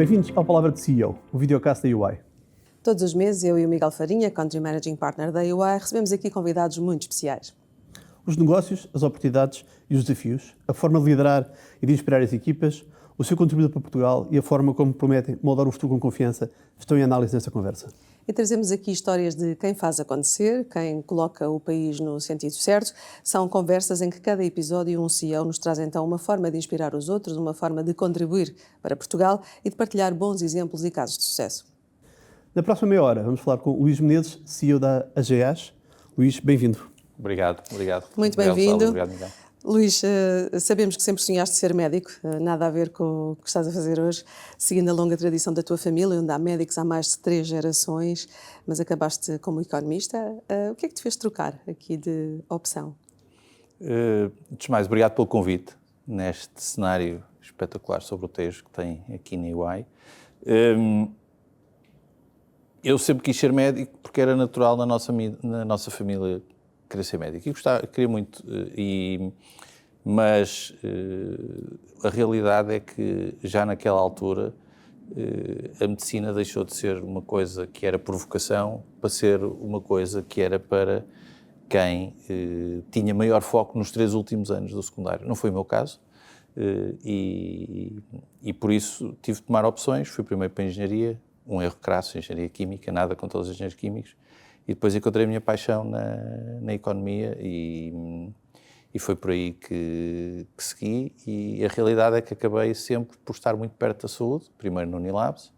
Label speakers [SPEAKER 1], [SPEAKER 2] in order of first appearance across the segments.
[SPEAKER 1] Bem-vindos ao Palavra de CEO, o videocast da UI.
[SPEAKER 2] Todos os meses, eu e o Miguel Farinha, Country Managing Partner da UI, recebemos aqui convidados muito especiais.
[SPEAKER 1] Os negócios, as oportunidades e os desafios, a forma de liderar e de inspirar as equipas, o seu contributo para Portugal e a forma como prometem moldar o futuro com confiança estão em análise nesta conversa.
[SPEAKER 2] E trazemos aqui histórias de quem faz acontecer, quem coloca o país no sentido certo. São conversas em que cada episódio um CEO nos traz então uma forma de inspirar os outros, uma forma de contribuir para Portugal e de partilhar bons exemplos e casos de sucesso.
[SPEAKER 1] Na próxima meia hora vamos falar com o Luís Menezes, CEO da AGEAS. Luís, bem-vindo.
[SPEAKER 3] Obrigado.
[SPEAKER 2] Muito bem-vindo.
[SPEAKER 3] Obrigado, Miguel.
[SPEAKER 2] Luís, sabemos que sempre sonhaste ser médico, nada a ver com o que estás a fazer hoje, seguindo a longa tradição da tua família, onde há médicos há mais de 3 gerações, mas acabaste como economista. O que é que te fez trocar aqui de opção?
[SPEAKER 3] Antes de mais, obrigado pelo convite neste cenário espetacular sobre o Tejo que tem aqui na UI. Eu sempre quis ser médico porque era natural na nossa família querer ser médico. E queria muito, mas a realidade é que já naquela altura a medicina deixou de ser uma coisa que era por vocação para ser uma coisa que era para quem tinha maior foco nos 3 últimos anos do secundário. Não foi o meu caso e por isso tive de tomar opções. Fui primeiro para a engenharia, um erro crasso, engenharia química, nada contra os engenheiros químicos. E depois encontrei a minha paixão na economia e foi por aí que segui. E a realidade é que acabei sempre por estar muito perto da saúde, primeiro no Unilabs,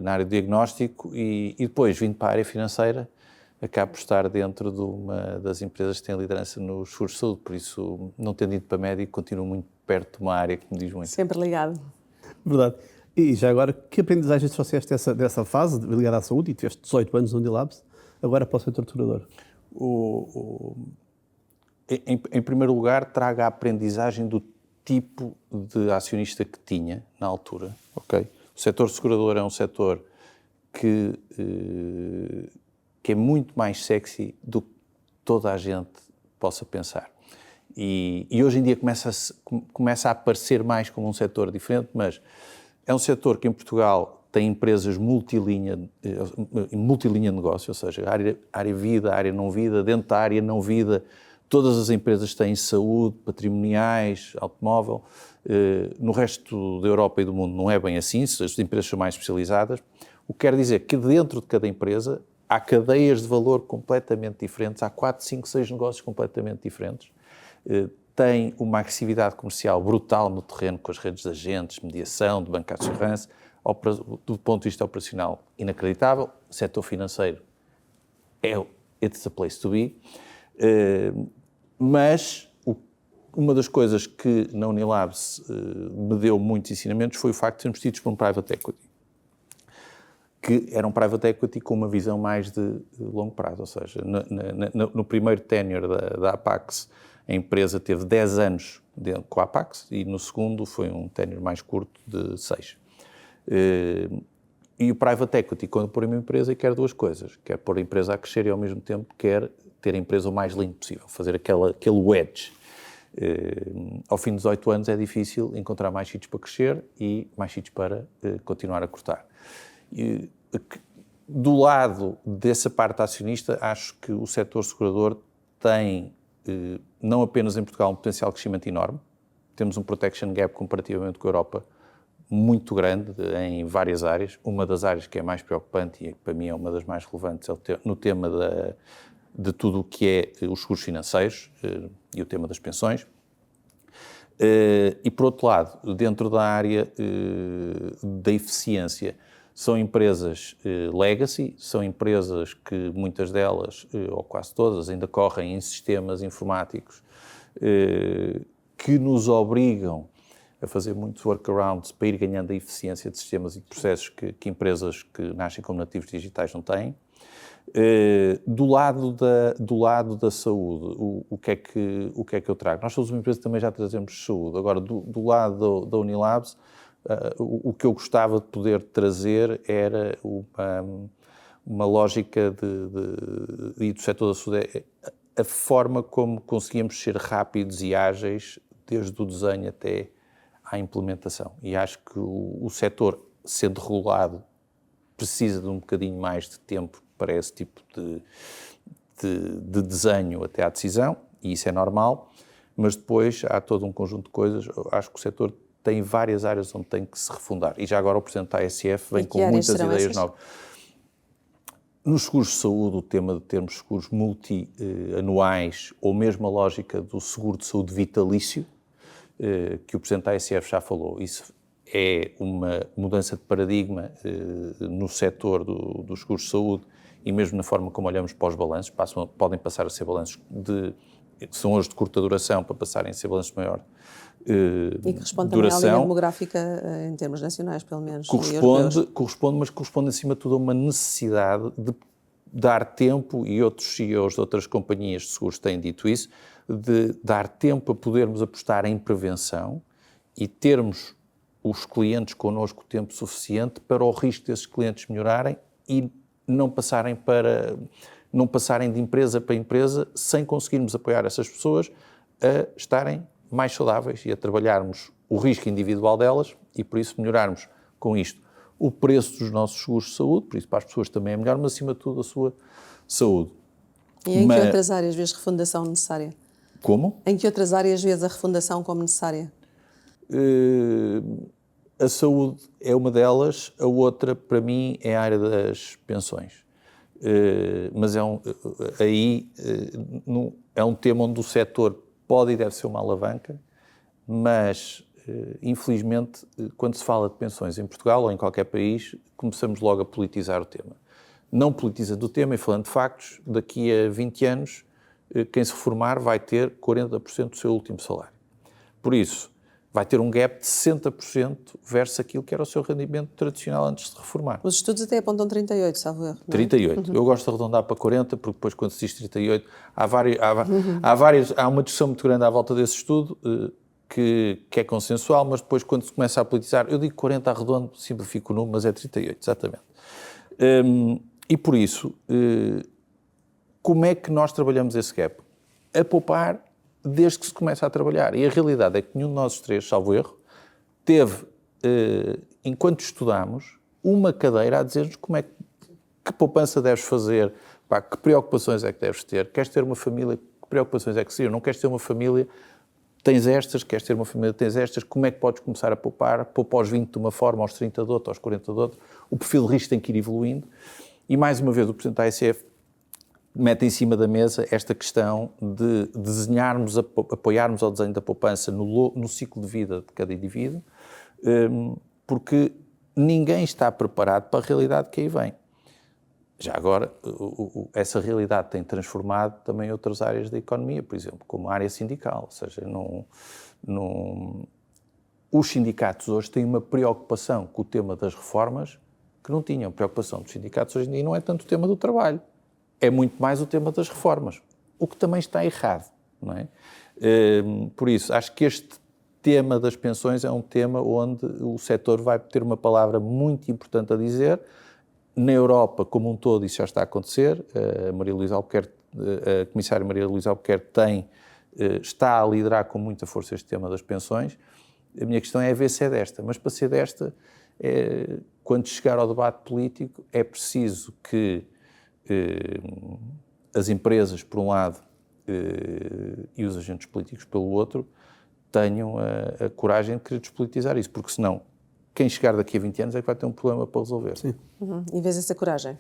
[SPEAKER 3] na área de diagnóstico, e depois vindo para a área financeira, acabo por estar dentro de uma das empresas que tem liderança nos seguros de saúde. Por isso, não tendo ido para médico, continuo muito perto de uma área que me diz muito.
[SPEAKER 2] Sempre ligado.
[SPEAKER 1] Verdade. E já agora, que aprendizagens trouxeste dessa fase ligada à saúde, e tiveste 18 anos no Unilabs, agora para o setor segurador?
[SPEAKER 3] Em primeiro lugar, traga a aprendizagem do tipo de acionista que tinha na altura. Okay? O setor segurador é um setor que é muito mais sexy do que toda a gente possa pensar. E hoje em dia começa a aparecer mais como um setor diferente, mas é um setor que em Portugal tem empresas multilinha de negócio, ou seja, área vida, área não vida, dentro da área não vida, todas as empresas têm saúde, patrimoniais, automóvel. No resto da Europa e do mundo não é bem assim, as empresas são mais especializadas. O que quer dizer que dentro de cada empresa há cadeias de valor completamente diferentes, há 4, 5, 6 negócios completamente diferentes. Tem uma agressividade comercial brutal no terreno, com as redes de agentes, mediação, de banca de segurança, do ponto de vista operacional inacreditável. O setor financeiro it's a place to be. Mas uma das coisas que na Unilabs me deu muitos ensinamentos foi o facto de sermos tidos por um private equity, que era um private equity com uma visão mais de longo prazo, ou seja, no primeiro tenure da Apax, a empresa teve 10 anos com a Apax e no segundo foi um tenure mais curto de 6. E o private equity, quando põe uma empresa, quer 2 coisas. Quer pôr a empresa a crescer e ao mesmo tempo quer ter a empresa o mais limpo possível, fazer aquele wedge. Ao fim de 18 anos é difícil encontrar mais sítios para crescer e mais sítios para continuar a cortar. Do lado dessa parte acionista, acho que o setor segurador tem, não apenas em Portugal, um potencial de crescimento enorme. Temos um protection gap comparativamente com a Europa muito grande em várias áreas. Uma das áreas que é mais preocupante e para mim é uma das mais relevantes é no tema de tudo o que é os seguros financeiros e o tema das pensões. E por outro lado, dentro da área da eficiência, são empresas legacy, são empresas que muitas delas, ou quase todas, ainda correm em sistemas informáticos que nos obrigam a fazer muitos workarounds para ir ganhando a eficiência de sistemas e de processos que empresas que nascem como nativos digitais não têm. Do lado da saúde, o que é que eu trago? Nós somos uma empresa que também já trazemos saúde. Agora, do lado da Unilabs, o que eu gostava de poder trazer era uma lógica e do setor da saúde, a forma como conseguíamos ser rápidos e ágeis, desde o desenho até à implementação. E acho que o setor, sendo regulado, precisa de um bocadinho mais de tempo para esse tipo de desenho até à decisão, e isso é normal, mas depois há todo um conjunto de coisas. Acho que o setor tem várias áreas onde tem que se refundar. E já agora o Presidente da ASF vem com muitas ideias novas. Nos seguros de saúde, o tema de termos seguros multi-anuais, ou mesmo a lógica do seguro de saúde vitalício, que o Presidente da ASF já falou, isso é uma mudança de paradigma no setor dos seguros de saúde e mesmo na forma como olhamos para os balanços. Podem passar a ser balanços são hoje de curta duração para passarem a ser balanços de maior
[SPEAKER 2] e que responde também à linha demográfica em termos nacionais, pelo menos.
[SPEAKER 3] Corresponde, mas corresponde acima de tudo a uma necessidade de dar tempo, e outros CEOs de outras companhias de seguros têm dito isso, de dar tempo a podermos apostar em prevenção e termos os clientes connosco tempo suficiente para o risco desses clientes melhorarem e não passarem de empresa para empresa sem conseguirmos apoiar essas pessoas a estarem mais saudáveis e a trabalharmos o risco individual delas e, por isso, melhorarmos com isto o preço dos nossos seguros de saúde, por isso para as pessoas também é melhor, mas acima de tudo a sua saúde.
[SPEAKER 2] E em que outras áreas vês refundação necessária?
[SPEAKER 3] Como?
[SPEAKER 2] Em que outras áreas vês a refundação como necessária?
[SPEAKER 3] A saúde é uma delas, a outra, para mim, é a área das pensões. Mas é um tema onde o setor pode e deve ser uma alavanca, mas, infelizmente, quando se fala de pensões em Portugal ou em qualquer país, começamos logo a politizar o tema. Não politizando o tema e falando de factos, daqui a 20 anos, quem se reformar vai ter 40% do seu último salário. Por isso, vai ter um gap de 60% versus aquilo que era o seu rendimento tradicional antes de reformar.
[SPEAKER 2] Os estudos até apontam 38, salvo erro.
[SPEAKER 3] 38. Eu gosto de arredondar para 40, porque depois quando se diz 38, há uma discussão muito grande à volta desse estudo, que é consensual, mas depois quando se começa a politizar, eu digo 40 arredondo, simplifico o número, mas é 38, exatamente. E por isso, como é que nós trabalhamos esse gap? A poupar desde que se começa a trabalhar. E a realidade é que nenhum de nós três, salvo erro, teve, enquanto estudámos, uma cadeira a dizer-nos que poupança deves fazer, que preocupações é que deves ter, queres ter uma família, que preocupações é que seriam, não queres ter uma família, tens estas, queres ter uma família, tens estas, como é que podes começar a poupar, poupa aos 20 de uma forma, aos 30 de outra, aos 40 de outra, o perfil de risco tem que ir evoluindo, e mais uma vez o Presidente da ASF mete em cima da mesa esta questão de desenharmos, apoiarmos ao desenho da poupança no ciclo de vida de cada indivíduo, porque ninguém está preparado para a realidade que aí vem. Já agora, essa realidade tem transformado também outras áreas da economia, por exemplo, como a área sindical, ou seja, os sindicatos hoje têm uma preocupação com o tema das reformas que não tinham. A preocupação dos sindicatos hoje em dia não é tanto o tema do trabalho, é muito mais o tema das reformas, o que também está errado, não é? Por isso, acho que este tema das pensões é um tema onde o setor vai ter uma palavra muito importante a dizer. Na Europa, como um todo, isso já está a acontecer. A Comissária Maria Luísa Albuquerque está a liderar com muita força este tema das pensões. A minha questão é ver se é desta, mas para ser desta, quando chegar ao debate político, é preciso que as empresas, por um lado, e os agentes políticos, pelo outro, tenham a coragem de querer despolitizar isso, porque senão, quem chegar daqui a 20 anos é que vai ter um problema para resolver.
[SPEAKER 1] Sim.
[SPEAKER 2] E vês essa coragem?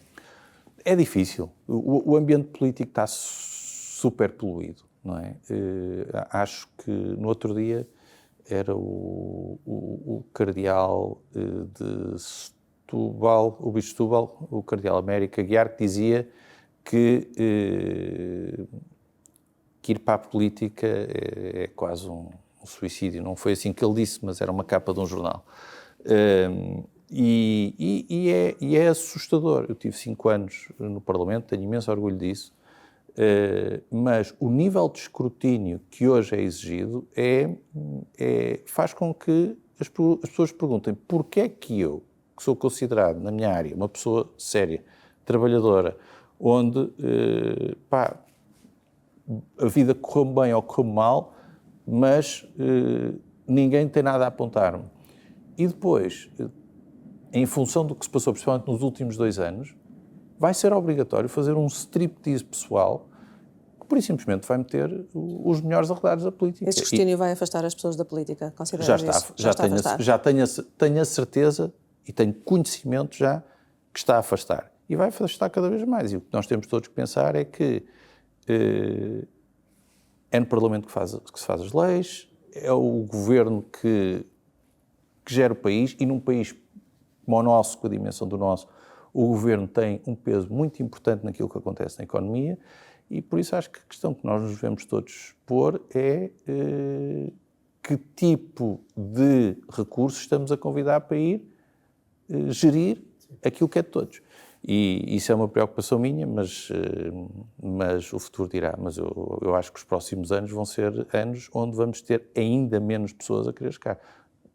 [SPEAKER 3] É difícil. O ambiente político está super poluído, não é? Acho que no outro dia era o cardeal de Setúbal, o bispo de Setúbal, o cardeal Américo Aguiar, que dizia que ir para a política é quase um suicídio. Não foi assim que ele disse, mas era uma capa de um jornal. E é assustador. Eu tive 5 anos no Parlamento, tenho imenso orgulho disso, mas o nível de escrutínio que hoje é exigido faz com que as pessoas perguntem porquê é que eu, que sou considerado na minha área uma pessoa séria, trabalhadora, onde a vida correu bem ou correu mal, mas ninguém tem nada a apontar-me. E depois, em função do que se passou, principalmente nos últimos 2 anos, vai ser obrigatório fazer um striptease pessoal que, por simplesmente, vai meter os melhores arredados da política.
[SPEAKER 2] Esse escrutínio vai afastar as pessoas da política, consideras
[SPEAKER 3] Já
[SPEAKER 2] isso?
[SPEAKER 3] está, já tenho a certeza e tenho conhecimento já que está a afastar. E vai afastar cada vez mais. E o que nós temos todos que pensar é que é no Parlamento que se faz as leis, é o governo que gera o país, e num país como o nosso, com a dimensão do nosso, o governo tem um peso muito importante naquilo que acontece na economia, e por isso acho que a questão que nós nos devemos todos pôr é que tipo de recursos estamos a convidar para ir gerir aquilo que é de todos. E isso é uma preocupação minha, mas o futuro dirá. Mas eu acho que os próximos anos vão ser anos onde vamos ter ainda menos pessoas a querer chegar.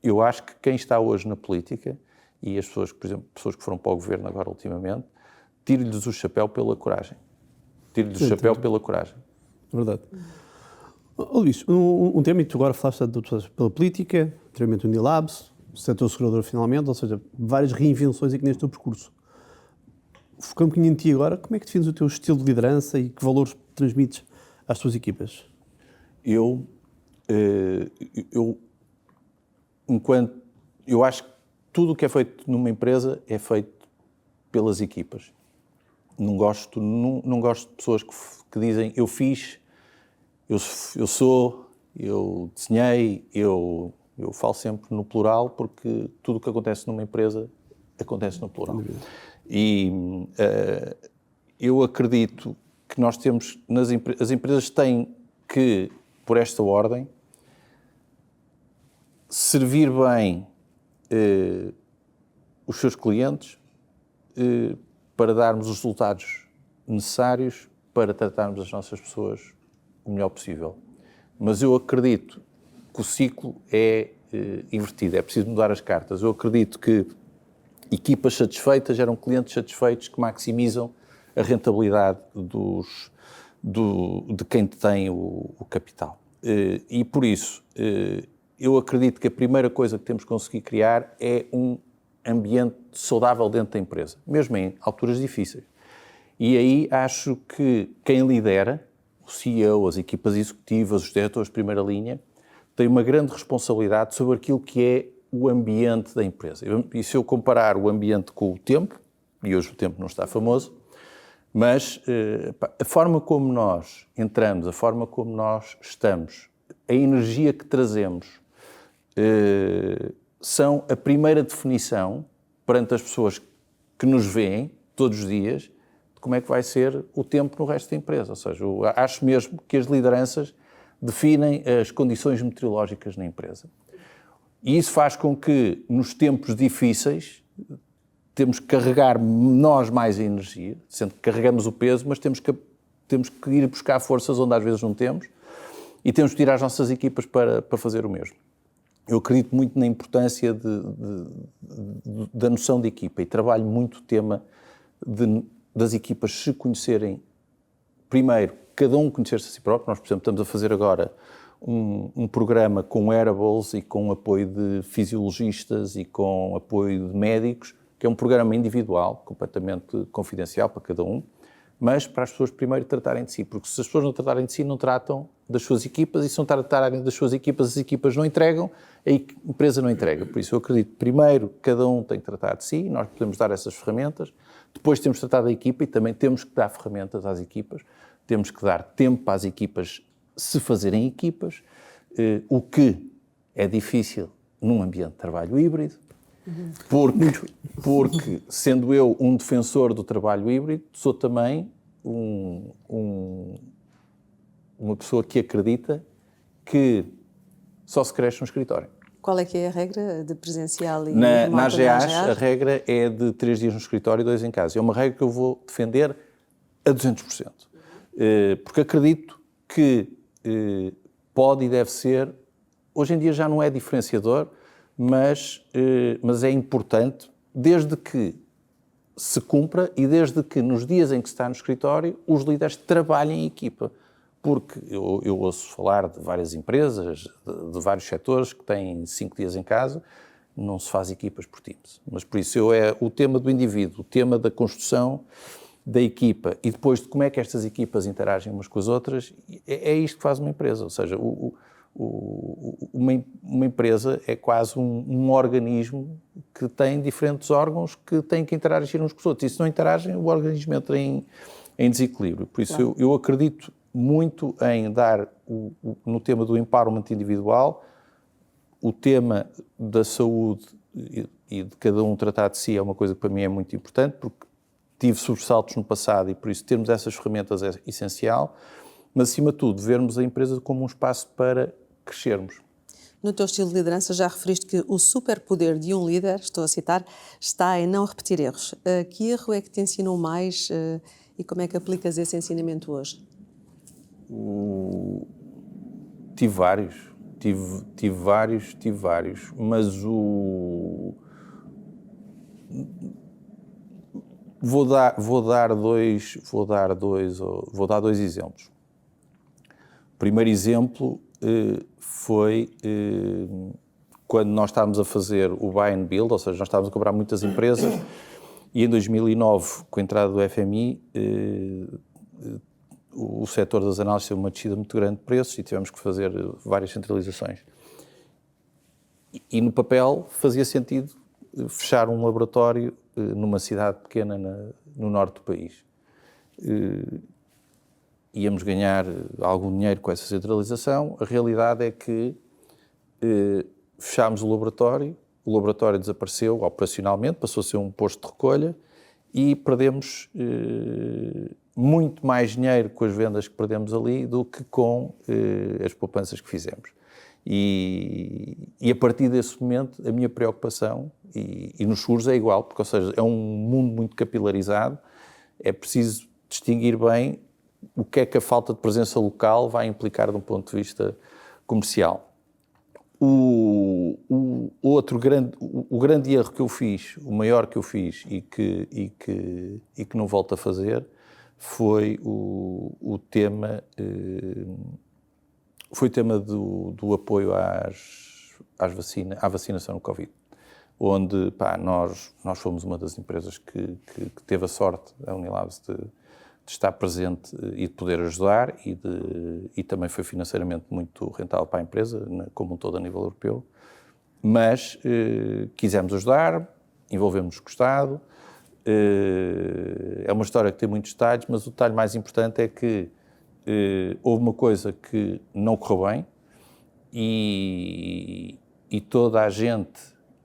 [SPEAKER 3] Eu acho que quem está hoje na política, e as pessoas, por exemplo, pessoas que foram para o governo agora ultimamente, tiro-lhes o chapéu pela coragem. Tiro-lhes o chapéu pela coragem.
[SPEAKER 1] Verdade. Luís, um tema, e tu agora falaste pela política, anteriormente o Unilabs, o setor segurador finalmente, ou seja, várias reinvenções aqui neste teu percurso. Focando um bocadinho em ti agora, como é que defines o teu estilo de liderança e que valores transmites às tuas equipas?
[SPEAKER 3] Eu acho que tudo o que é feito numa empresa é feito pelas equipas. Não gosto de pessoas que dizem eu fiz, eu sou, eu desenhei, eu falo sempre no plural, porque tudo o que acontece numa empresa acontece no plural. E eu acredito que nós temos, as empresas têm que, por esta ordem, servir bem os seus clientes para darmos os resultados necessários para tratarmos as nossas pessoas o melhor possível. Mas eu acredito que o ciclo é invertido, é preciso mudar as cartas. Eu acredito que equipas satisfeitas geram clientes satisfeitos que maximizam a rentabilidade de quem detém o capital. E por isso, eu acredito que a primeira coisa que temos que conseguir criar é um ambiente saudável dentro da empresa, mesmo em alturas difíceis. E aí acho que quem lidera, o CEO, as equipas executivas, os diretores de primeira linha, tem uma grande responsabilidade sobre aquilo que é o ambiente da empresa. E se eu comparar o ambiente com o tempo, e hoje o tempo não está famoso, mas a forma como nós entramos, a forma como nós estamos, a energia que trazemos, são a primeira definição perante as pessoas que nos veem todos os dias de como é que vai ser o tempo no resto da empresa. Ou seja, eu acho mesmo que as lideranças definem as condições meteorológicas na empresa. E isso faz com que, nos tempos difíceis, temos que carregar nós mais a energia, sendo que carregamos o peso, mas temos que ir buscar forças onde às vezes não temos, e temos que ir às nossas equipas para fazer o mesmo. Eu acredito muito na importância da noção de equipa, e trabalho muito o tema das equipas se conhecerem, primeiro, cada um conhecer-se a si próprio. Nós, por exemplo, estamos a fazer agora um programa com wearables e com apoio de fisiologistas e com apoio de médicos, que é um programa individual, completamente confidencial para cada um, mas para as pessoas primeiro tratarem de si, porque se as pessoas não tratarem de si, não tratam das suas equipas, e se não tratarem das suas equipas, as equipas não entregam, a empresa não entrega. Por isso eu acredito, primeiro, cada um tem que tratar de si, nós podemos dar essas ferramentas, depois temos que tratar da equipa e também temos que dar ferramentas às equipas, temos que dar tempo às equipas se fazerem equipas, o que é difícil num ambiente de trabalho híbrido, porque sendo eu um defensor do trabalho híbrido, sou também uma pessoa que acredita que só se cresce no escritório.
[SPEAKER 2] Qual é que é a regra de presencial e
[SPEAKER 3] na
[SPEAKER 2] remoto?
[SPEAKER 3] AGEAS, a regra é de 3 dias no escritório e 2 em casa. É uma regra que eu vou defender a 200%. Porque acredito que pode e deve ser, hoje em dia já não é diferenciador, mas é importante, desde que se cumpra e desde que nos dias em que se está no escritório, os líderes trabalhem em equipa. porque eu ouço falar de várias empresas, de vários setores que têm 5 dias em casa, não se faz equipas por Teams. Mas por isso é o tema do indivíduo, o tema da construção da equipa e depois de como é que estas equipas interagem umas com as outras, é isto que faz uma empresa. Ou seja, uma empresa é quase um organismo que tem diferentes órgãos que têm que interagir uns com os outros. E se não interagem, o organismo entra em desequilíbrio. Por isso
[SPEAKER 2] Claro.
[SPEAKER 3] eu acredito muito em dar, no tema do empowerment individual, o tema da saúde e de cada um tratar de si é uma coisa que para mim é muito importante, porque tive sobressaltos no passado e por isso termos essas ferramentas é essencial, mas acima de tudo vermos a empresa como um espaço para crescermos.
[SPEAKER 2] No teu estilo de liderança já referiste que o superpoder de um líder, estou a citar, está em não repetir erros. Que erro é que te ensinou mais e como é que aplicas esse ensinamento hoje?
[SPEAKER 3] Tive vários, mas vou dar dois exemplos. O primeiro exemplo foi quando nós estávamos a fazer o buy and build, ou seja, nós estávamos a comprar muitas empresas e em 2009, com a entrada do FMI, o setor das análises teve uma descida muito grande de preços e tivemos que fazer várias centralizações. E no papel fazia sentido fechar um laboratório numa cidade pequena no norte do país. Íamos ganhar algum dinheiro com essa centralização. A realidade é que fechámos o laboratório desapareceu operacionalmente, passou a ser um posto de recolha e perdemos muito mais dinheiro com as vendas que perdemos ali do que com as poupanças que fizemos. E a partir desse momento, a minha preocupação, e nos seguros é igual, porque, ou seja, é um mundo muito capilarizado, é preciso distinguir bem o que é que a falta de presença local vai implicar de um ponto de vista comercial. O grande erro que eu fiz, o maior que eu fiz e que não volto a fazer, foi o tema do apoio à vacinação no Covid, onde nós fomos uma das empresas que teve a sorte, a Unilabs, de estar presente e de poder ajudar e também foi financeiramente muito rentável para a empresa, como um todo a nível europeu, mas quisemos ajudar, envolvemos com o Estado. É uma história que tem muitos detalhes, mas o detalhe mais importante é que houve uma coisa que não correu bem e toda a gente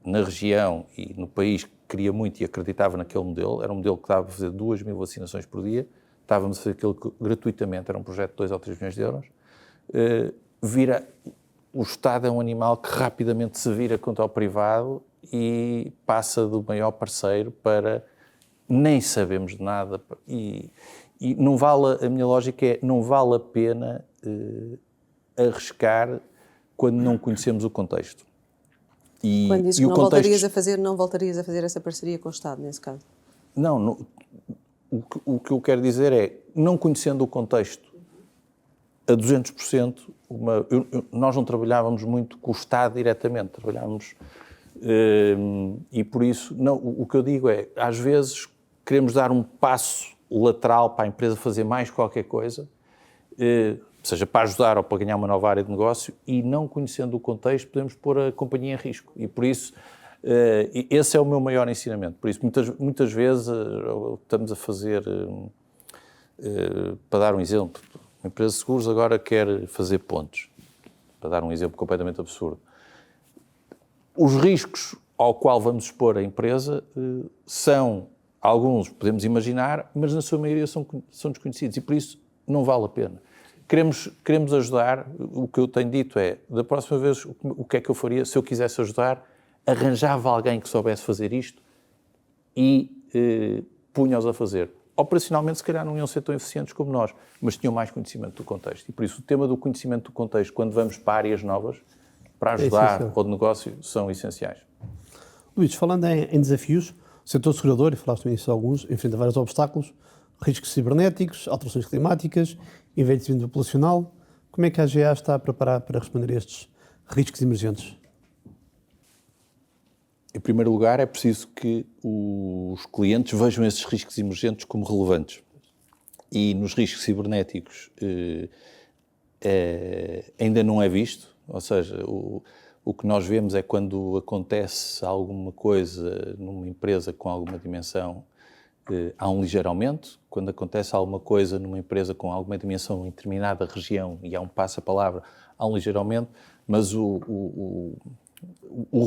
[SPEAKER 3] na região e no país queria muito e acreditava naquele modelo. Era um modelo que dava a fazer 2.000 vacinações por dia. Estávamos a fazer aquilo gratuitamente, era um projeto de 2 ou 3 milhões de euros. O Estado é um animal que rapidamente se vira contra o privado e passa do maior parceiro para nem sabemos de nada. E não vale, a minha lógica é, não vale a pena arriscar quando não conhecemos o contexto.
[SPEAKER 2] Quando dizes que não voltarias a fazer essa parceria com o Estado, nesse caso?
[SPEAKER 3] Não, o que eu quero dizer é, não conhecendo o contexto a 200%, nós não trabalhávamos muito com o Estado diretamente, trabalhávamos e por isso, o que eu digo é, às vezes queremos dar um passo lateral para a empresa fazer mais qualquer coisa, seja para ajudar ou para ganhar uma nova área de negócio, e não conhecendo o contexto podemos pôr a companhia em risco. E por isso, esse é o meu maior ensinamento. Por isso, muitas vezes estamos a fazer, para dar um exemplo, uma empresa de seguros agora quer fazer pontos, para dar um exemplo completamente absurdo. Os riscos ao qual vamos expor a empresa são, alguns podemos imaginar, mas na sua maioria são desconhecidos e por isso não vale a pena. Queremos ajudar, o que eu tenho dito é, da próxima vez, o que é que eu faria se eu quisesse ajudar? Arranjava alguém que soubesse fazer isto e punha-os a fazer. Operacionalmente, se calhar, não iam ser tão eficientes como nós, mas tinham mais conhecimento do contexto. E por isso, o tema do conhecimento do contexto, quando vamos para áreas novas, para ajudar ao negócio, são essenciais.
[SPEAKER 1] Luís, falando em desafios, o setor segurador, e falaste nisso alguns, enfrenta vários obstáculos, riscos cibernéticos, alterações climáticas envelhecimento populacional. Como é que a AGA está a preparar para responder a estes riscos emergentes?
[SPEAKER 3] Em primeiro lugar, é preciso que os clientes vejam esses riscos emergentes como relevantes. E nos riscos cibernéticos ainda não é visto, ou seja, o que nós vemos é quando acontece alguma coisa numa empresa com alguma dimensão, há um ligeiro aumento. Quando acontece alguma coisa numa empresa com alguma dimensão em determinada região e há um passa-palavra, há um ligeiro aumento, mas o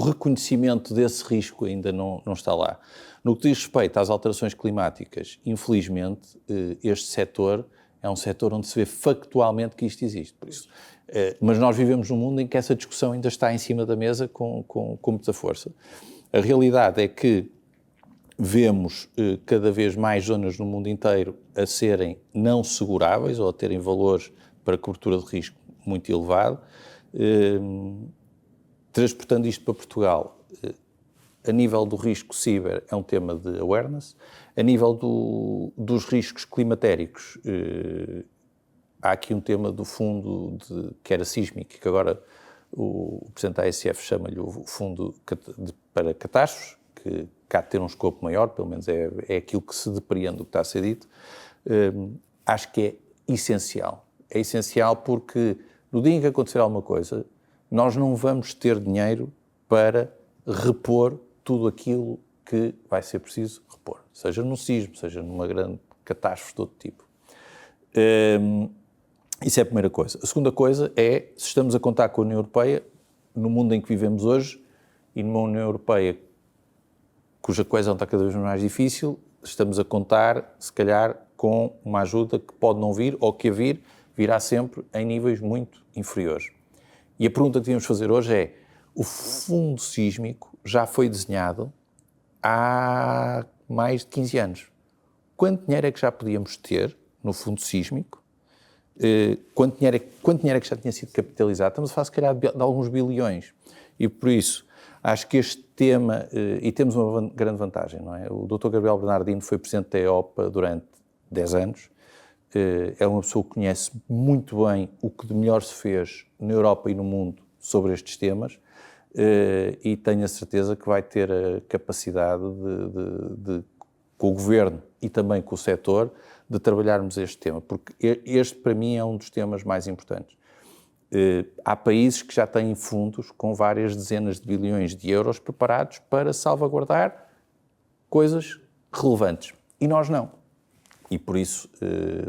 [SPEAKER 3] reconhecimento desse risco ainda não está lá. No que diz respeito às alterações climáticas, infelizmente, este setor é um setor onde se vê factualmente que isto existe. Por isso, mas nós vivemos num mundo em que essa discussão ainda está em cima da mesa com muita força. A realidade é que vemos cada vez mais zonas no mundo inteiro a serem não seguráveis ou a terem valores para cobertura de risco muito elevado. Transportando isto para Portugal, a nível do risco ciber é um tema de awareness. A nível dos riscos climatéricos, há aqui um tema do fundo que era sísmico, que agora o Presidente da ASF chama-lhe o Fundo para Catástrofes, que cá de ter um escopo maior, pelo menos é aquilo que se depreende do que está a ser dito. Acho que é essencial. É essencial porque no dia em que acontecer alguma coisa, nós não vamos ter dinheiro para repor tudo aquilo que vai ser preciso repor, seja num sismo, seja numa grande catástrofe de todo tipo. Isso é a primeira coisa. A segunda coisa é, se estamos a contar com a União Europeia, no mundo em que vivemos hoje, e numa União Europeia cuja coesão está cada vez mais difícil, estamos a contar, se calhar, com uma ajuda que pode não vir, ou que a vir, virá sempre em níveis muito inferiores. E a pergunta que devíamos fazer hoje é, o fundo sísmico já foi desenhado há mais de 15 anos. Quanto dinheiro é que já podíamos ter no fundo sísmico? Quanto dinheiro é que já tinha sido capitalizado? Estamos a falar, se calhar, de alguns bilhões. E por isso, acho que este tema, e temos uma grande vantagem, não é? O Dr. Gabriel Bernardino foi Presidente da EOPA durante 10 anos, é uma pessoa que conhece muito bem o que de melhor se fez na Europa e no mundo sobre estes temas, e tenho a certeza que vai ter a capacidade com o Governo e também com o setor, de trabalharmos este tema, porque este para mim é um dos temas mais importantes. Há países que já têm fundos com várias dezenas de bilhões de euros preparados para salvaguardar coisas relevantes, e nós não. E por isso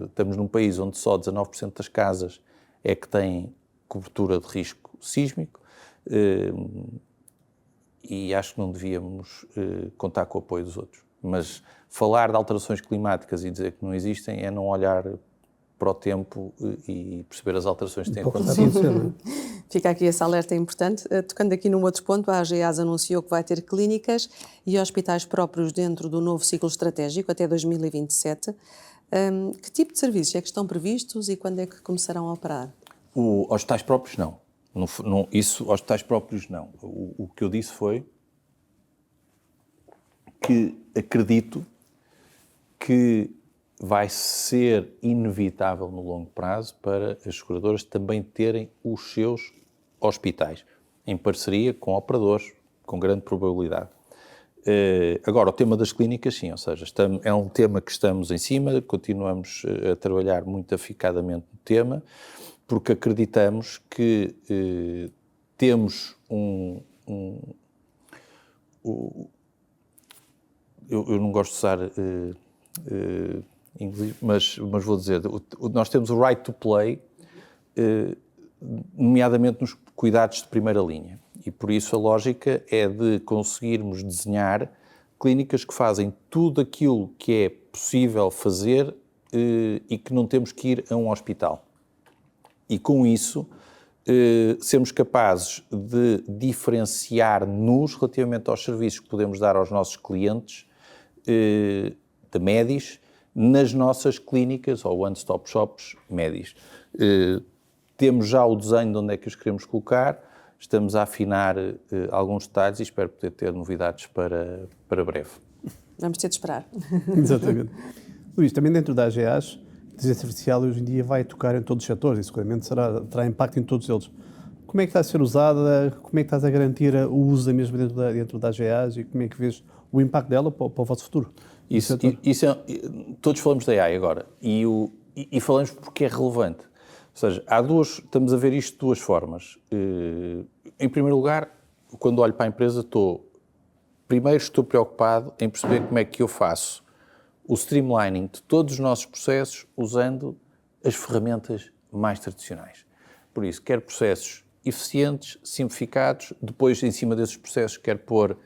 [SPEAKER 3] estamos num país onde só 19% das casas é que têm cobertura de risco sísmico, e acho que não devíamos contar com o apoio dos outros. Mas falar de alterações climáticas e dizer que não existem é não olhar para o tempo e perceber as alterações que têm acontecido.
[SPEAKER 2] Fica aqui esse alerta importante. Tocando aqui num outro ponto, a AGEAS anunciou que vai ter clínicas e hospitais próprios dentro do novo ciclo estratégico até 2027. Que tipo de serviços é que estão previstos e quando é que começarão a operar?
[SPEAKER 3] Hospitais próprios, não. Hospitais próprios, não. O que eu disse foi que acredito que vai ser inevitável no longo prazo para as seguradoras também terem os seus hospitais, em parceria com operadores, com grande probabilidade. Agora, o tema das clínicas, sim, ou seja, é um tema que estamos em cima, continuamos a trabalhar muito aficadamente no tema, porque acreditamos que temos eu não gosto de usar inglês, mas vou dizer, nós temos o right to play, nomeadamente nos cuidados de primeira linha. E por isso a lógica é de conseguirmos desenhar clínicas que fazem tudo aquilo que é possível fazer e que não temos que ir a um hospital. E com isso, sermos capazes de diferenciar-nos relativamente aos serviços que podemos dar aos nossos clientes de médicos nas nossas clínicas ou one-stop shops médicos. Temos já o desenho de onde é que os queremos colocar, estamos a afinar alguns detalhes e espero poder ter novidades para breve.
[SPEAKER 2] Vamos ter de esperar.
[SPEAKER 1] Exatamente. Luís, também dentro da AGEAS inteligência artificial hoje em dia vai tocar em todos os setores e seguramente terá impacto em todos eles. Como é que está a ser usada? Como é que estás a garantir o uso da mesma dentro das GAs e como é que vês o impacto dela para o vosso futuro?
[SPEAKER 3] Todos falamos da AI agora e falamos porque é relevante. Ou seja, estamos a ver isto de duas formas. Em primeiro lugar, quando olho para a empresa, estou preocupado em perceber como é que eu faço o streamlining de todos os nossos processos usando as ferramentas mais tradicionais. Por isso, quero processos eficientes, simplificados, depois, em cima desses processos, quero pôr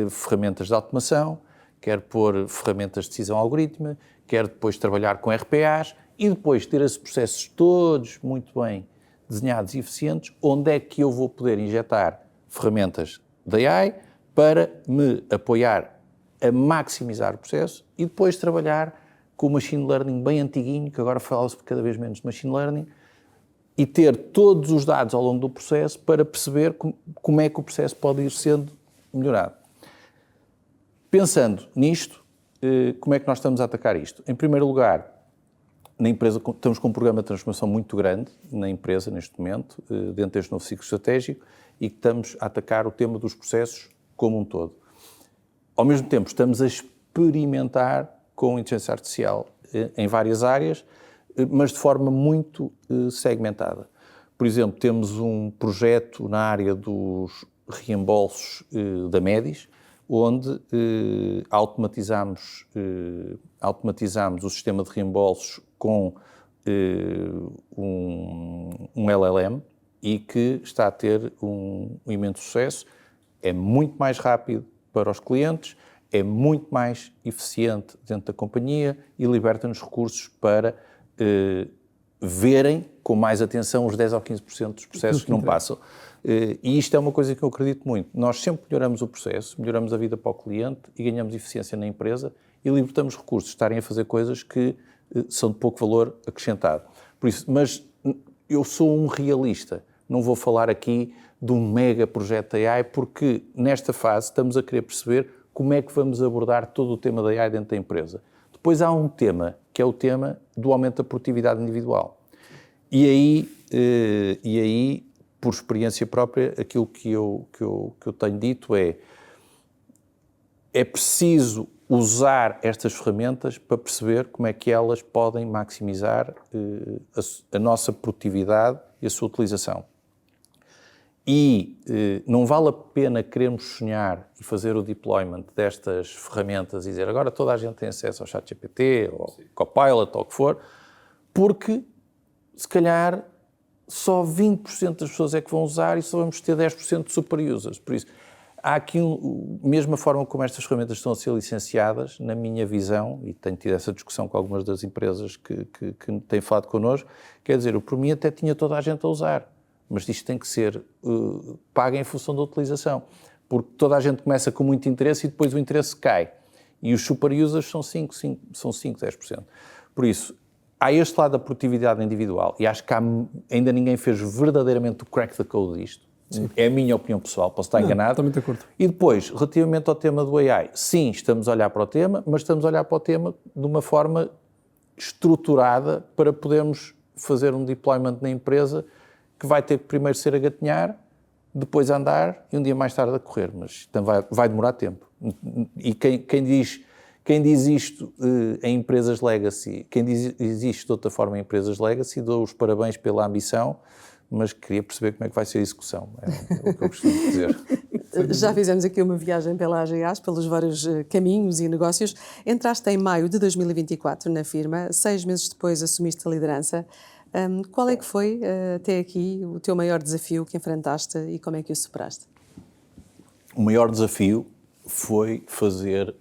[SPEAKER 3] ferramentas de automação, quero pôr ferramentas de decisão algorítmica, quero depois trabalhar com RPAs e depois ter esses processos todos muito bem desenhados e eficientes, onde é que eu vou poder injetar ferramentas da AI para me apoiar a maximizar o processo e depois trabalhar com o machine learning bem antiguinho, que agora fala-se cada vez menos de machine learning, e ter todos os dados ao longo do processo para perceber como é que o processo pode ir sendo melhorado. Pensando nisto, como é que nós estamos a atacar isto? Em primeiro lugar, na empresa estamos com um programa de transformação muito grande na empresa neste momento, dentro deste novo ciclo estratégico, e que estamos a atacar o tema dos processos como um todo. Ao mesmo tempo, estamos a experimentar com inteligência artificial em várias áreas, mas de forma muito segmentada. Por exemplo, temos um projeto na área dos reembolsos da Médis, onde automatizamos o sistema de reembolsos com um LLM e que está a ter um imenso sucesso. É muito mais rápido para os clientes, é muito mais eficiente dentro da companhia e liberta-nos recursos para verem com mais atenção os 10 ou 15% dos processos que não passam. E isto é uma coisa que eu acredito muito. Nós sempre melhoramos o processo, melhoramos a vida para o cliente e ganhamos eficiência na empresa e libertamos recursos de estarem a fazer coisas que são de pouco valor acrescentado. Por isso, mas eu sou um realista. Não vou falar aqui de um mega projeto AI, porque nesta fase estamos a querer perceber como é que vamos abordar todo o tema da AI dentro da empresa. Depois há um tema, que é o tema do aumento da produtividade individual. E aí, por experiência própria, aquilo que eu tenho dito é preciso usar estas ferramentas para perceber como é que elas podem maximizar a nossa produtividade e a sua utilização. E não vale a pena querermos sonhar e fazer o deployment destas ferramentas e dizer agora toda a gente tem acesso ao ChatGPT, ou ao Copilot, ou o que for, porque se calhar só 20% das pessoas é que vão usar e só vamos ter 10% de super users. Por isso, há aqui, mesma forma como estas ferramentas estão a ser licenciadas, na minha visão, e tenho tido essa discussão com algumas das empresas que têm falado connosco, quer dizer, eu por mim até tinha toda a gente a usar. Mas isto tem que ser pago em função da utilização, porque toda a gente começa com muito interesse e depois o interesse cai. E os super users são 5, 10%. Por isso, há este lado da produtividade individual e acho que ainda ninguém fez verdadeiramente o crack the code disto. Sim. É a minha opinião pessoal, posso estar enganado.
[SPEAKER 1] Estou muito de acordo.
[SPEAKER 3] E depois, relativamente ao tema do AI, sim, estamos a olhar para o tema, mas estamos a olhar para o tema de uma forma estruturada para podermos fazer um deployment na empresa que vai ter que primeiro ser a gatinhar, depois a andar e um dia mais tarde a correr, mas também vai demorar tempo. E quem diz isto em empresas legacy, quem diz isto de outra forma em empresas legacy, dou os parabéns pela ambição, mas queria perceber como é que vai ser a execução, é o que eu costumo dizer.
[SPEAKER 2] Já fizemos aqui uma viagem pela AGAs, pelos vários caminhos e negócios. Entraste em maio de 2024 na firma, 6 meses depois assumiste a liderança. Qual é que foi, até aqui, o teu maior desafio que enfrentaste e como é que o superaste?
[SPEAKER 3] O maior desafio foi fazer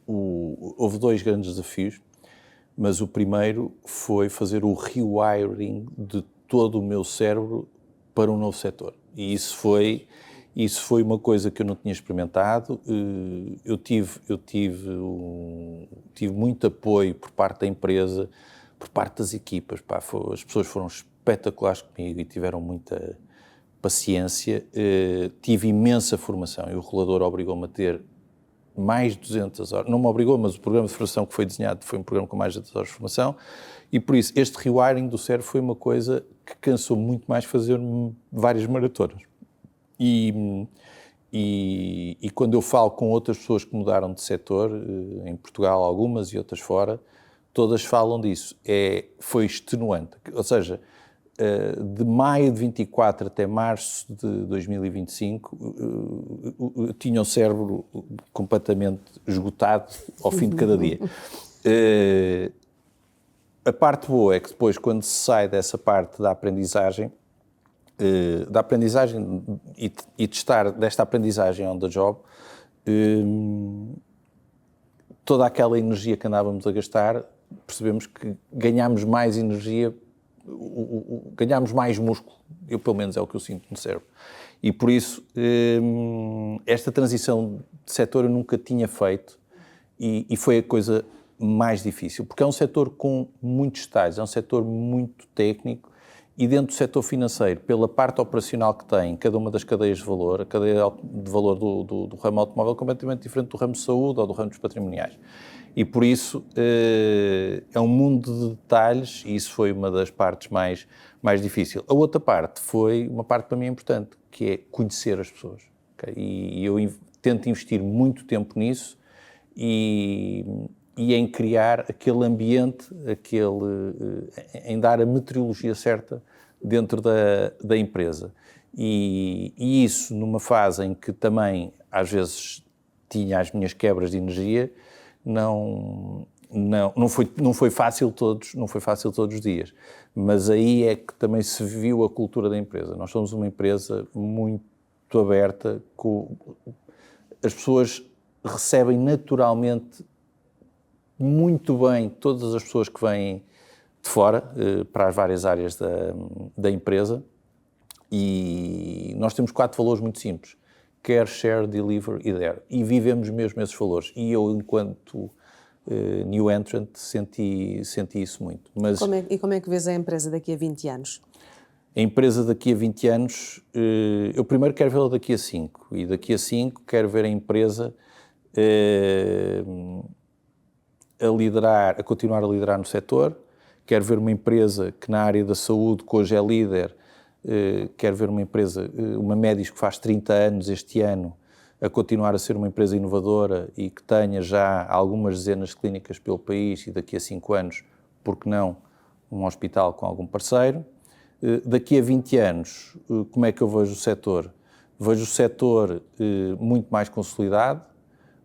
[SPEAKER 3] Houve 2 grandes desafios, mas o primeiro foi fazer o rewiring de todo o meu cérebro para um novo setor. E isso foi uma coisa que eu não tinha experimentado. Eu tive muito apoio por parte da empresa, por parte das equipas. As pessoas foram espetaculares comigo e tiveram muita paciência. Tive imensa formação e o regulador obrigou-me a ter mais de 200 horas. Não me obrigou, mas o programa de formação que foi desenhado foi um programa com mais de 200 horas de formação. E por isso, este rewiring do cérebro foi uma coisa que cansou muito mais fazer várias maratonas. E quando eu falo com outras pessoas que mudaram de setor, em Portugal algumas e outras fora, todas falam disso. Foi extenuante. Ou seja, de maio de 24 até março de 2025, tinha o cérebro completamente esgotado ao fim de cada dia. A parte boa é que depois, quando se sai dessa parte da aprendizagem e de estar desta aprendizagem on the job, toda aquela energia que andávamos a gastar, percebemos que ganhámos mais energia, ganhámos mais músculo. Eu, pelo menos, é o que eu sinto no cérebro. E por isso, esta transição de setor eu nunca tinha feito e foi a coisa mais difícil, porque é um setor com muitos detalhes, é um setor muito técnico e dentro do setor financeiro, pela parte operacional que tem, cada uma das cadeias de valor, a cadeia de valor do ramo automóvel é completamente diferente do ramo de saúde ou do ramo dos patrimoniais. E por isso é um mundo de detalhes e isso foi uma das partes mais difíceis. A outra parte foi uma parte para mim importante, que é conhecer as pessoas. Okay? E eu tento investir muito tempo nisso e em criar aquele ambiente, em dar a meteorologia certa dentro da empresa. E isso numa fase em que também, às vezes, tinha as minhas quebras de energia, não foi fácil todos os dias. Mas aí é que também se viu a cultura da empresa. Nós somos uma empresa muito aberta, as pessoas recebem naturalmente muito bem todas as pessoas que vêm de fora para as várias áreas da empresa e nós temos 4 valores muito simples: care, share, deliver e dare, e vivemos mesmo esses valores e eu, enquanto new entrant, senti isso muito. Mas
[SPEAKER 2] como é que vês a empresa daqui a 20 anos?
[SPEAKER 3] A empresa daqui a 20 anos, eu primeiro quero vê-la daqui a 5 e daqui a 5 quero ver a empresa a continuar a liderar no setor. Quero ver uma empresa que na área da saúde, que hoje é líder, quero ver uma empresa, uma Médis que faz 30 anos este ano, a continuar a ser uma empresa inovadora e que tenha já algumas dezenas de clínicas pelo país e daqui a 5 anos, por que não, um hospital com algum parceiro. Daqui a 20 anos, como é que eu vejo o setor? Vejo o setor muito mais consolidado,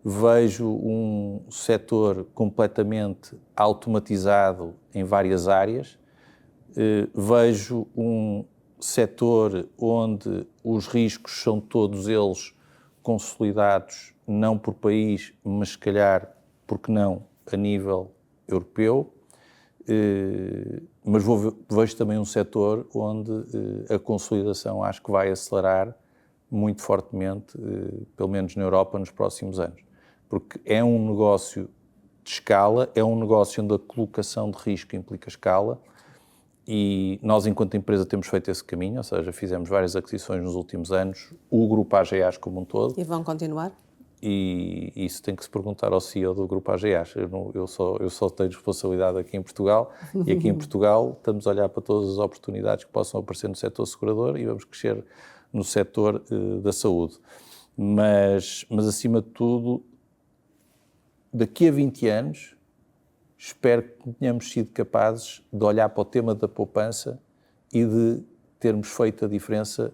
[SPEAKER 3] vejo um setor completamente automatizado em várias áreas, vejo um setor onde os riscos são todos eles consolidados, não por país, mas se calhar, porque não, a nível europeu, mas vejo também um setor onde a consolidação acho que vai acelerar muito fortemente, pelo menos na Europa, nos próximos anos. Porque é um negócio de escala, é um negócio onde a colocação de risco implica escala e nós, enquanto empresa, temos feito esse caminho, ou seja, fizemos várias aquisições nos últimos anos, o Grupo AGEAS como um todo.
[SPEAKER 2] E vão continuar?
[SPEAKER 3] E isso tem que se perguntar ao CEO do Grupo AGEAS. Eu só tenho responsabilidade aqui em Portugal e aqui em Portugal estamos a olhar para todas as oportunidades que possam aparecer no setor segurador e vamos crescer no setor da saúde. Mas acima de tudo, daqui a 20 anos, espero que tenhamos sido capazes de olhar para o tema da poupança e de termos feito a diferença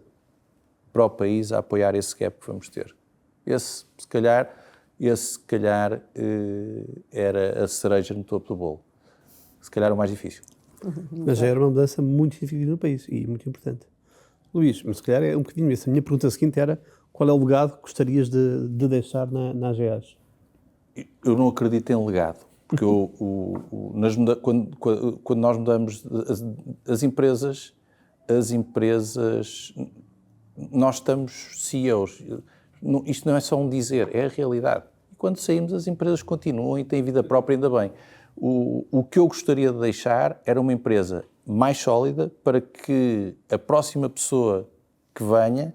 [SPEAKER 3] para o país a apoiar esse gap que vamos ter. Esse, se calhar, era a cereja no topo do bolo. Se calhar o mais difícil.
[SPEAKER 1] Mas já era uma mudança muito significativa no país e muito importante. Luís, mas se calhar é um bocadinho isso. A minha pergunta seguinte era: qual é o legado que gostarias de deixar na AGEAS?
[SPEAKER 3] Eu não acredito em legado, porque quando nós mudamos as empresas, nós estamos CEOs. Isto não é só um dizer, é a realidade. E quando saímos, as empresas continuam e têm vida própria, ainda bem. O que eu gostaria de deixar era uma empresa mais sólida para que a próxima pessoa que venha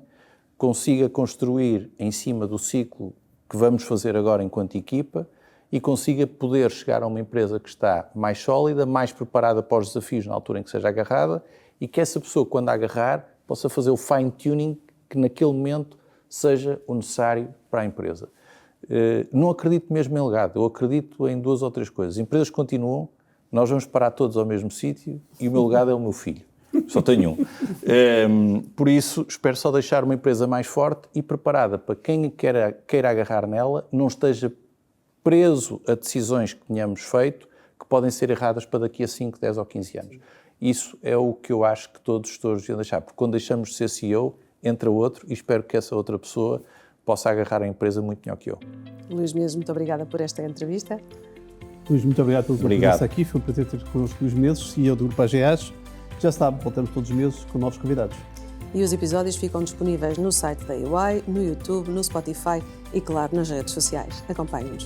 [SPEAKER 3] consiga construir em cima do ciclo que vamos fazer agora enquanto equipa e consiga poder chegar a uma empresa que está mais sólida, mais preparada para os desafios na altura em que seja agarrada e que essa pessoa, quando a agarrar, possa fazer o fine-tuning que naquele momento seja o necessário para a empresa. Não acredito mesmo em legado, eu acredito em 2 ou 3 coisas. Empresas continuam, nós vamos parar todos ao mesmo sítio e o meu legado é o meu filho. Só tenho um. Por isso, espero só deixar uma empresa mais forte e preparada para quem queira agarrar nela, não esteja preso a decisões que tenhamos feito, que podem ser erradas para daqui a 5, 10 ou 15 anos. Isso é o que eu acho que todos os gestores deviam deixar, porque quando deixamos de ser CEO, entra outro e espero que essa outra pessoa possa agarrar a empresa muito melhor que eu.
[SPEAKER 2] Luís Meses, muito obrigada por esta entrevista.
[SPEAKER 1] Luís, muito obrigado pela tua presença aqui. Foi um prazer ter connosco Luís Meses, CEO do Grupo AGAs. Já sabe, voltamos todos os meses com novos convidados.
[SPEAKER 2] E os episódios ficam disponíveis no site da EY, no YouTube, no Spotify e, claro, nas redes sociais. Acompanhe-nos.